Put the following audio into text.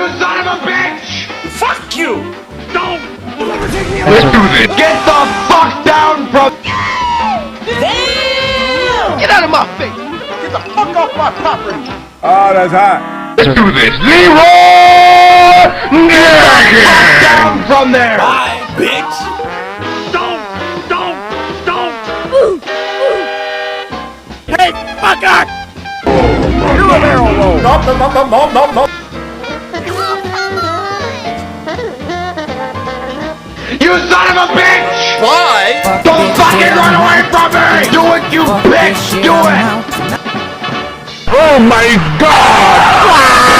You son of a bitch! Fuck you! Don't! Let's do this! Get the fuck down from... Damn! Get out of my face! Get the fuck off my property! Oh, that's hot. Let's do this! Leroy! Get down from there! Bye, bitch! Don't! Hey, fucker! You a barrel roll. No. You son of a bitch! Why? Don't fucking run away from me! Do it, you bitch! Do it! Oh my god!